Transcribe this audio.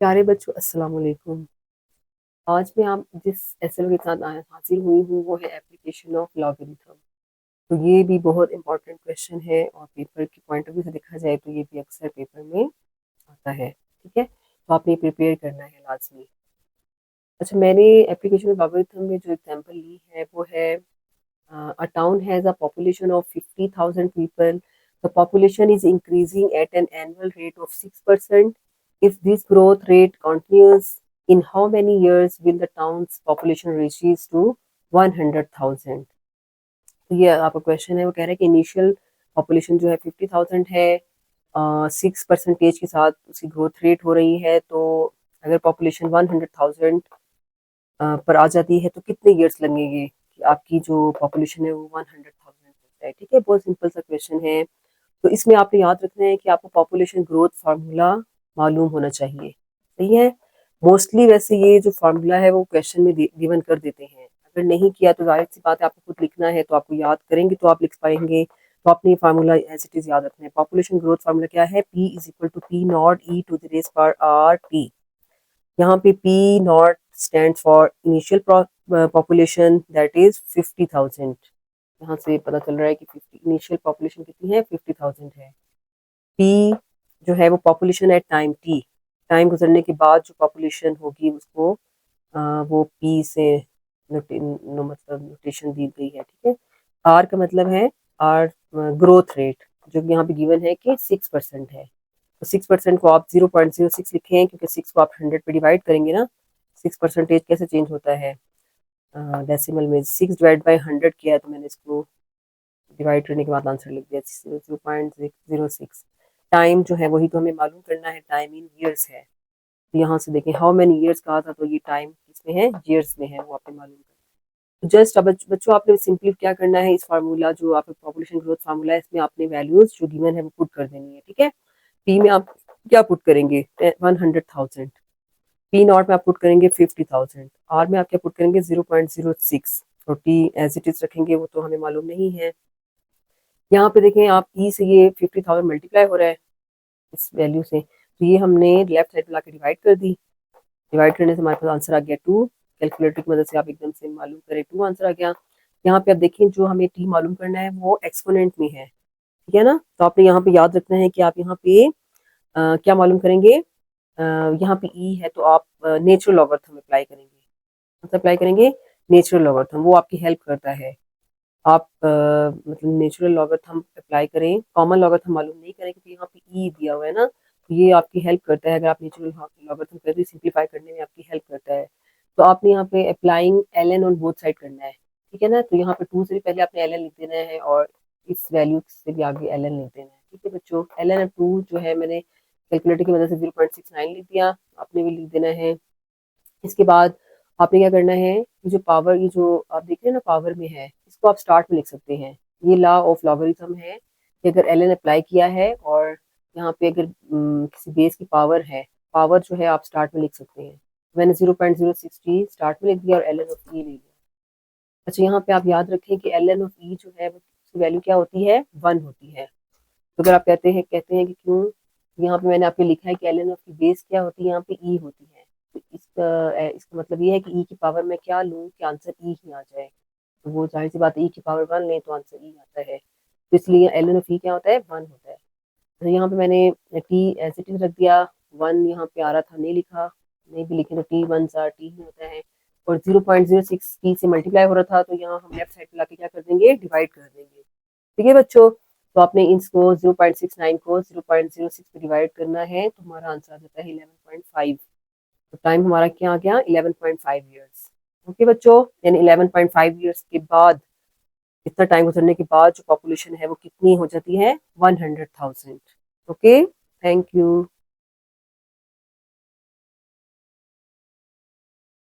प्यारे बच्चों, अस्सलाम वालेकुम। आज मैं आप जिस एसएल के साथ हासिल हुई हूँ वो है एप्लीकेशन ऑफ लॉगरिथम। तो ये भी बहुत इंपॉर्टेंट क्वेश्चन है और पेपर के पॉइंट ऑफ व्यू से देखा जाए तो ये भी अक्सर पेपर में आता है। ठीक है, तो आपने प्रिपेयर करना है लाजमी। अच्छा, मैंने एप्लीकेशन ऑफ लॉगरिथम में जो एग्जांपल ली है वो है a town has a population of 50,000 people. The population is increasing at an annual rate of 6%. If this growth rate continues, in how many years will the town's population reaches to 100,000? तो ये आपका question है। वो कह रहा है कि initial population जो है 50,000 है, 6% के साथ उसकी ग्रोथ रेट हो रही है। तो अगर पॉपुलेशन 100,000 पर आ जाती है तो कितने ईयर्स लगेंगे कि आपकी जो पॉपुलेशन है वो 100,000 हो जाए। ठीक है, बहुत सिंपल सा क्वेश्चन है। तो इसमें आपने याद रखना है कि आपको पॉपुलेशन ग्रोथ फार्मूला मालूम होना चाहिए। सही है। मोस्टली वैसे ये जो फार्मूला है वो क्वेश्चन में गिवन कर देते हैं। अगर नहीं किया तो जाहिर सी बात है आपको खुद लिखना है, तो आपको याद करेंगे तो आप लिख पाएंगे। तो आपने फार्मूला एज इट इज याद रखना है। पॉपुलेशन ग्रोथ फार्मूला क्या है? P is equal to P naught E to the raise पर आर टी। यहाँ पे P naught stand for initial population that is 50,000। यहाँ से पता चल रहा है कि 50 इनिशियल पॉपुलेशन कितनी है? 50,000 है। P जो है वो पॉपुलेशन है टाइम T। टाइम गुजरने के बाद जो पॉपुलेशन होगी उसको वो P से मतलब नोटेशन दी गई है। ठीक है। R का मतलब है R ग्रोथ रेट, जो कि यहाँ पे गिवन है कि 6% है। तो 6% को आप 0.06 लिखें, क्योंकि 6 को आप 100 पे डिवाइड करेंगे ना। 6% कैसे चेंज होता है? डेसिमल में 6 डिवाइड बाई 100 किया है, तो मैंने इसको डिवाइड करने के बाद आंसर लिख दिया 0.06। टाइम जो है वही तो हमें मालूम करना है, टाइम इन ईयर्स है। तो यहाँ से देखें हाउ मेनी ईयर्स कहा था, तो ये टाइम किसमें है? ईयर्स में है, वो आपने मालूम करना है। जस्ट अब बच्चों आपने सिंपली क्या करना है, इस फार्मूला जो आपका पॉपुलेशन ग्रोथ फार्मूला है इसमें आपने वैल्यूज जो गिवन है वो पुट कर देनी है। ठीक है। पी में आप क्या पुट करेंगे? 100,000। पी नॉट में आप पुट करेंगे 50,000। आर में आप क्या पुट करेंगे? 0.06। और टी एज इट इज रखेंगे, वो तो हमें मालूम नहीं है। यहाँ पे देखें आप, ई से ये 50,000 मल्टीप्लाई हो रहा है इस वैल्यू से, तो ये हमने लेफ्ट साइड पे लाके डिवाइड कर दी। डिवाइड करने से हमारे पास आंसर आ गया 2। कैलकुलेटर की मदद से आप एकदम से मालूम करें, 2 आंसर आ गया। यहाँ पे आप देखें जो हमें टी मालूम करना है वो एक्सपोनेंट में है। ठीक है ना। तो आपने यहाँ पे याद रखना है कि आप यहाँ पे क्या मालूम करेंगे? यहाँ पे ई है तो आप नेचुरल लॉगरिथम अप्लाई करेंगे। मतलब अप्लाई करेंगे नेचुरल लॉगरिथम, वो आपकी हेल्प करता है। आप मतलब नेचुरल लॉगरिथम अप्लाई करें, कॉमन लॉगरिथम मालूम नहीं करें, क्योंकि यहाँ पे ई दिया हुआ है ना। तो ये आपकी हेल्प करता है, अगर आप नेचुरल लॉगरिथम करें तो सिंप्लीफाई करने में आपकी हेल्प करता है। तो आपने यहाँ पे applying L N on both side करना है। ठीक है ना। तो यहाँ पे 2 से भी पहले आपने एल एन लिख देना है और इस वैल्यू से भी आगे एल एन लिख देना है। ठीक है बच्चों, एल एन 2 जो है मैंने कैलकुलेटर की मदद से 0.69 लिख दिया, आपने भी लिख देना है। इसके बाद आपने क्या करना है, ये जो पावर, ये जो आप देख रहे हैं ना पावर में है, इसको आप स्टार्ट में लिख सकते हैं। ये लॉ ऑफ लॉगरिथम है कि अगर एल एन अप्लाई किया है और यहाँ पे अगर किसी बेस की पावर है, पावर जो है आप स्टार्ट में लिख सकते हैं। मैंने 0.060 स्टार्ट में लिख दिया और एल एन ऑफ ई ले लिया। अच्छा, यहाँ पे आप याद रखें कि एल एन ऑफ ई जो है उसकी वैल्यू क्या होती है? 1 होती है। तो अगर आप कहते हैं कि क्यों, यहाँ पे मैंने आपको लिखा है कि एल एन ऑफ की बेस क्या होती है? यहाँ पे ई होती है। तो इसका मतलब ये है कि ई की पावर में क्या लूँ कि आंसर ई ही आ जाए। तो वो जाहिर सी बात है, ई की पावर 1 लें तो आंसर ई आता है। तो इसलिए एल एन ऑफ ई क्या होता है? 1 होता है। तो यहाँ पे मैंने टी एज इट इज रख दिया। 1 यहाँ पे आ रहा था, नहीं लिखा, नहीं भी लिखे तो टी 1 सा टी ही होता है। और 0.06 टी से मल्टीप्लाई हो रहा था, तो यहाँ हम लेफ्ट साइड पे लाके क्या कर देंगे? डिवाइड कर देंगे। ठीक है बच्चों, तो आपने इसको 0.69 को 0.06 पे डिवाइड करना है, तो हमारा आंसर आ जाता है 11.5। तो टाइम हमारा क्या आ गया? 11.5 ईयर्स। ओके बच्चों, यानी 11.5 ईयर्स के बाद, इतना टाइम गुजरने के बाद जो पॉपुलेशन है वो कितनी हो जाती है? 100,000। Okay, thank you.